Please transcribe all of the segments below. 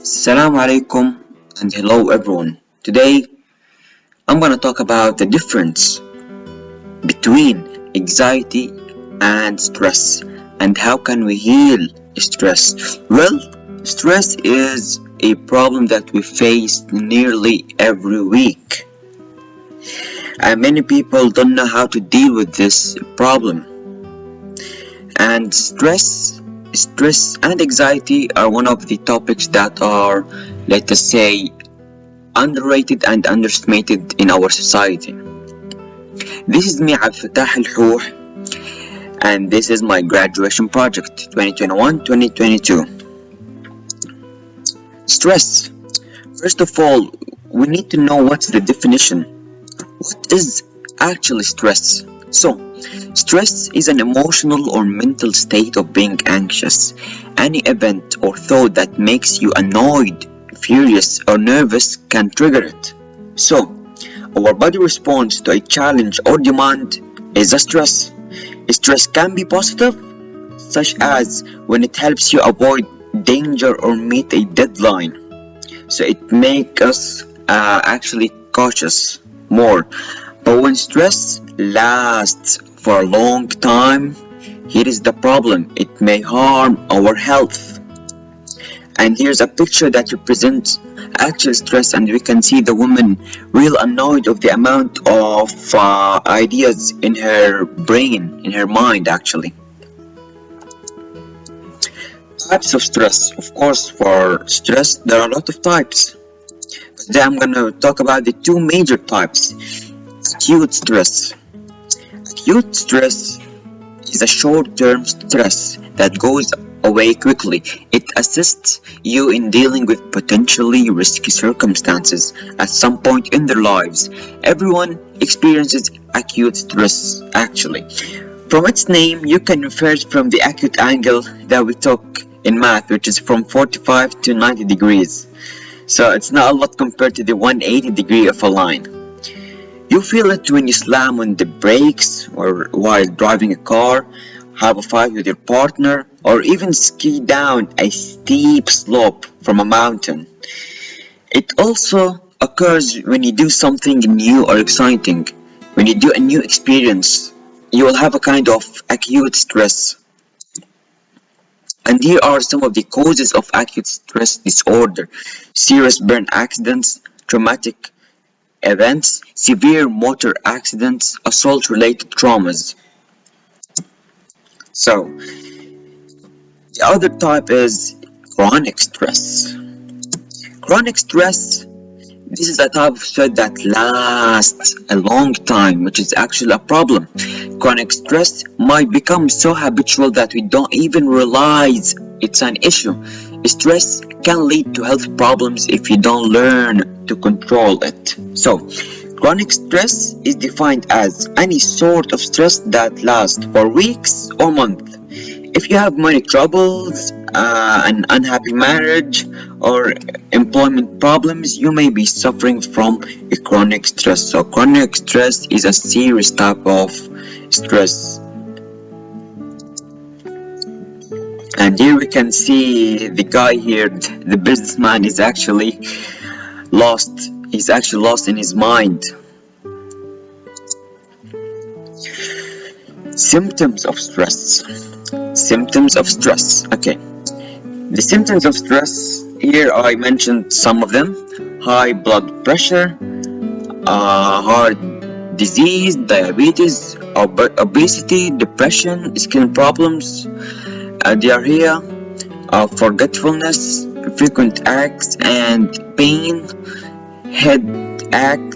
Assalamu alaikum and hello everyone. Today I'm gonna talk about the difference between anxiety and stress and how can we heal stress. Well, stress is a problem that we face nearly every week, and many people don't know how to deal with this problem. And stress and anxiety are one of the topics that are, let us say, underrated and underestimated in our society. This is me, Abd Fattah Al Houh, and this is my graduation project 2021-2022. Stress. First of all, we need to know what's the definition. What is actually stress? So, stress is an emotional or mental state of being anxious. Any event or thought that makes you annoyed, furious, or nervous can trigger it. So, our body response to a challenge or demand is a stress. Stress can be positive, such as when it helps you avoid danger or meet a deadline. So it makes us actually cautious more. But when stress lasts for a long time, here is the problem. It may harm our health. And here's a picture that represents actual stress, and we can see the woman real annoyed of the amount of ideas in her brain, in her mind actually. Types of stress. Of course, for stress there are a lot of types. But today I'm going to talk about the two major types. Acute stress. Acute stress is a short-term stress that goes away quickly. It assists you in dealing with potentially risky circumstances at some point in their lives. Everyone experiences acute stress actually. From its name, you can infer it from the acute angle that we took in math, which is from 45 to 90 degrees. So it's not a lot compared to the 180 degree of a line. You feel it when you slam on the brakes or while driving a car, have a fight with your partner, or even ski down a steep slope from a mountain. It also occurs when you do something new or exciting. When you do a new experience, you will have a kind of acute stress. And here are some of the causes of acute stress disorder: serious burn accidents, traumatic events, severe motor accidents, assault-related traumas. So, the other type is chronic stress. Chronic stress, this is a type of stress that lasts a long time, which is actually a problem. Chronic stress might become so habitual that we don't even realize it's an issue. Stress can lead to health problems if you don't learn to control it. So, chronic stress is defined as any sort of stress that lasts for weeks or months. If you have money troubles, an unhappy marriage, or employment problems, you may be suffering from a chronic stress. So chronic stress is a serious type of stress. And here we can see the guy here, the businessman is actually lost. He's actually lost in his mind. Symptoms of stress. Symptoms of stress. Okay. The symptoms of stress, here I mentioned some of them: high blood pressure, heart disease, diabetes, obesity, depression, skin problems, diarrhea, forgetfulness, frequent aches and pain, headache,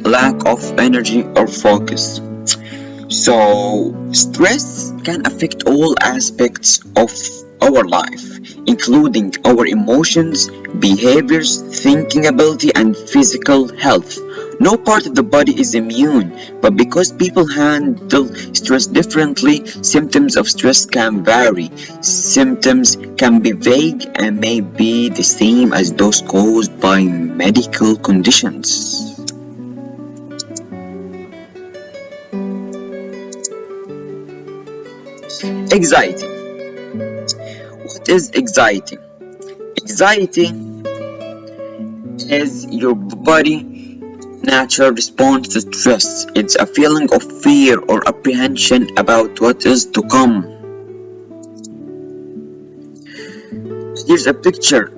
lack of energy or focus. So, stress can affect all aspects of our life, including our emotions, behaviors, thinking ability, and physical health. No part of the body is immune, but because people handle stress differently, symptoms of stress can vary. Symptoms can be vague and may be the same as those caused by medical conditions. Anxiety. What What is anxiety? Anxiety is your body natural response to stress. It's a feeling of fear or apprehension about what is to come. Here's a picture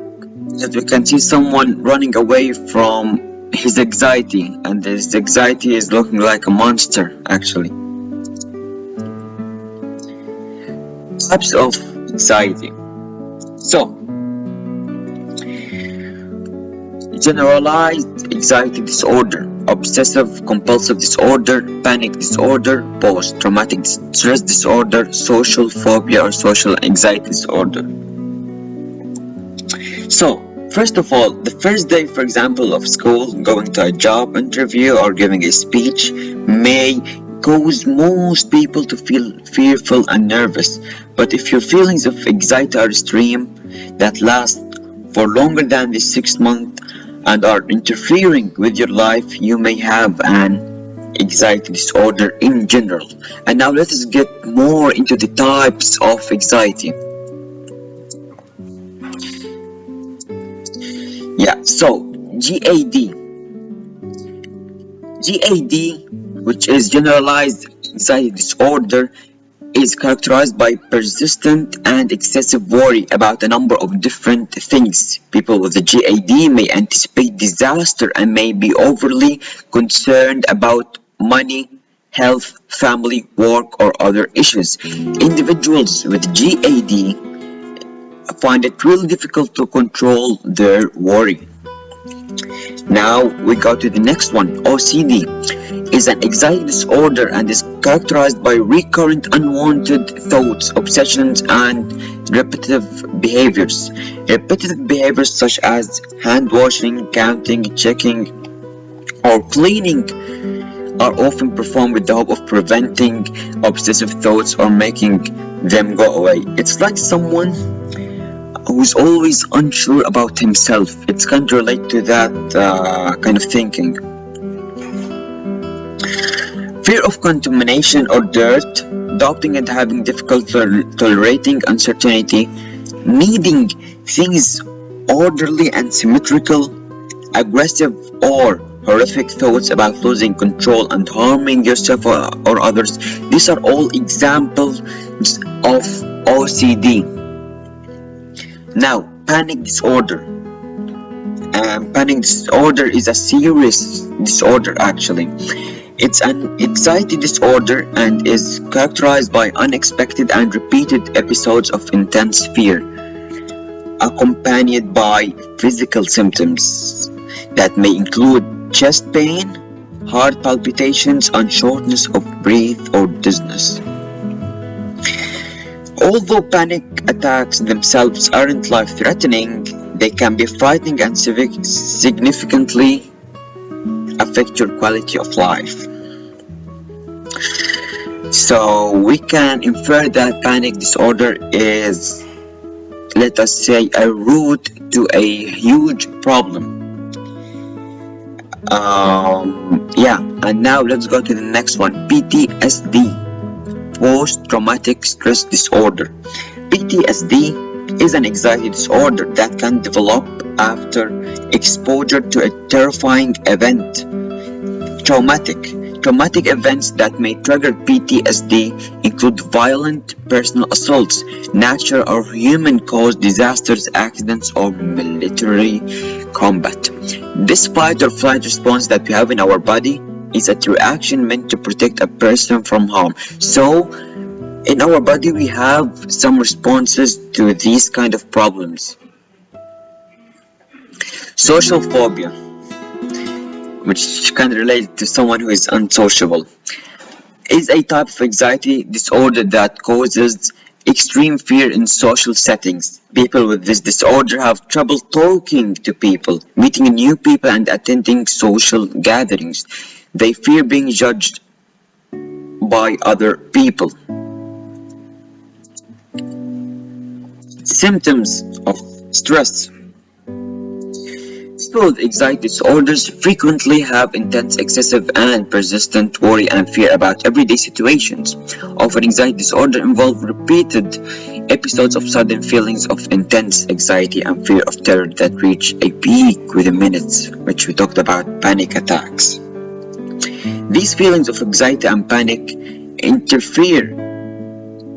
that we can see someone running away from his anxiety, and this anxiety is looking like a monster actually. Types of anxiety. So, generalized anxiety disorder, obsessive compulsive disorder, panic disorder, post-traumatic stress disorder, social phobia or social anxiety disorder. So, first of all, the first day, for example, of school, going to a job interview or giving a speech may cause most people to feel fearful and nervous. But if your feelings of anxiety are extreme, that last for longer than the 6 months and are interfering with your life, you may have an anxiety disorder in general. And now let us get more into the types of anxiety. Yeah, so GAD, which is generalized anxiety disorder, is characterized by persistent and excessive worry about a number of different things. People with the GAD may anticipate disaster and may be overly concerned about money, health, family, work, or other issues. Individuals with GAD find it really difficult to control their worry. Now we go to the next one. OCD is an anxiety disorder and is characterized by recurrent unwanted thoughts, obsessions, and repetitive behaviors. Repetitive behaviors such as hand washing, counting, checking, or cleaning are often performed with the hope of preventing obsessive thoughts or making them go away. It's like someone who's always unsure about himself. It's kind of relate to that kind of thinking. Fear of contamination or dirt, doubting and having difficulty tolerating uncertainty, needing things orderly and symmetrical, aggressive or horrific thoughts about losing control and harming yourself or others. These are all examples of OCD. Now, panic disorder. Panic disorder is a serious disorder actually. It's an anxiety disorder and is characterized by unexpected and repeated episodes of intense fear, accompanied by physical symptoms that may include chest pain, heart palpitations, and shortness of breath or dizziness. Although panic attacks themselves aren't life-threatening, they can be frightening and significantly affect your quality of life. So we can infer that panic disorder is, let us say, a root to a huge problem. And now let's go to the next one. PTSD, post-traumatic stress disorder. PTSD is an anxiety disorder that can develop after exposure to a terrifying event. Traumatic events that may trigger PTSD include violent personal assaults, natural or human-caused disasters, accidents, or military combat. This fight or flight response that we have in our body is a reaction meant to protect a person from harm. So, in our body we have some responses to these kind of problems. Social phobia, which can relate to someone who is unsociable, is a type of anxiety disorder that causes extreme fear in social settings. People with this disorder have trouble talking to people, meeting new people, and attending social gatherings. They fear being judged by other people. Symptoms of stress. People with anxiety disorders frequently have intense, excessive, and persistent worry and fear about everyday situations. Often, anxiety disorder involves repeated episodes of sudden feelings of intense anxiety and fear of terror that reach a peak within minutes, which we talked about panic attacks. These feelings of anxiety and panic interfere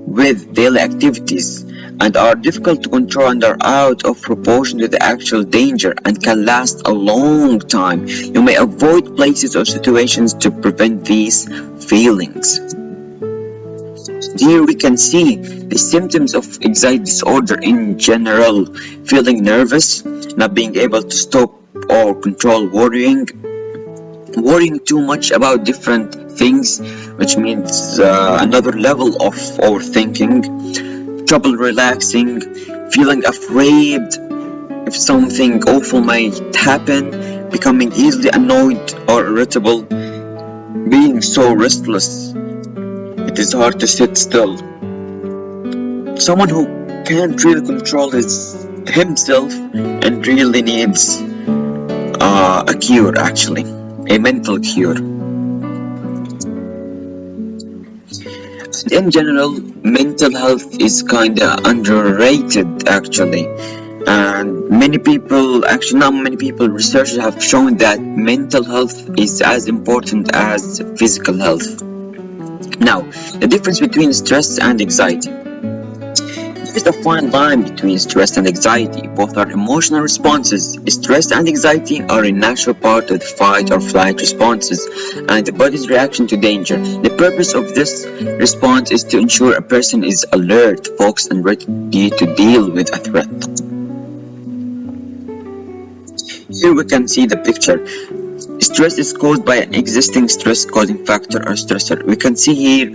with daily activities and are difficult to control and are out of proportion to the actual danger and can last a long time. You may avoid places or situations to prevent these feelings. Here we can see the symptoms of anxiety disorder in general: feeling nervous, not being able to stop or control worrying too much about different things, which means another level of overthinking, trouble relaxing, feeling afraid if something awful might happen, becoming easily annoyed or irritable, being so restless it is hard to sit still. Someone who can't really control himself and really needs a cure, actually, a mental cure. In general, mental health is kinda underrated, actually, and many people, actually not many people, researchers have shown that mental health is as important as physical health. Now, the difference between stress and anxiety. There is a fine line between stress and anxiety. Both are emotional responses. Stress and anxiety are a natural part of the fight or flight responses and the body's reaction to danger. The purpose of this response is to ensure a person is alert, focused, and ready to deal with a threat. Here we can see the picture. Stress is caused by an existing stress-causing factor or stressor. We can see here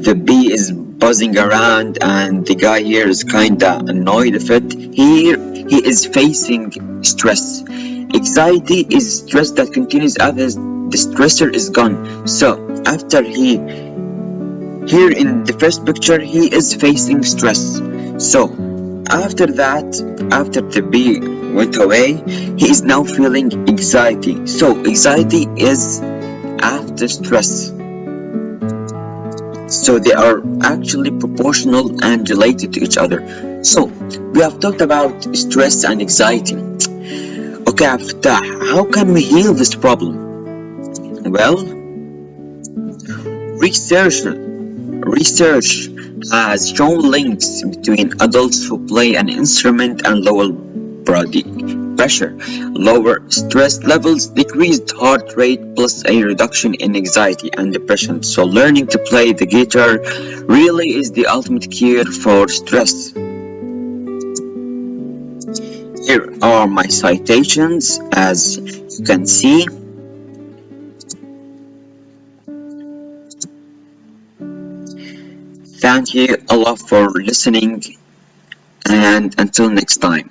the bee is buzzing around and the guy here is kinda annoyed of it. Here he is facing stress. Anxiety is stress that continues after the stressor is gone. So after here in the first picture, he is facing stress. So after that, after the bee went away, he is now feeling anxiety. So anxiety is after stress. So they are actually proportional and related to each other. So we have talked about stress and anxiety. Okay, Aftah, how can we heal this problem? Well, research has shown links between adults who play an instrument and lower body pressure, lower stress levels, decreased heart rate, plus a reduction in anxiety and depression. So learning to play the guitar really is the ultimate cure for stress. Here are my citations, as you can see. Thank you a lot for listening, and until next time.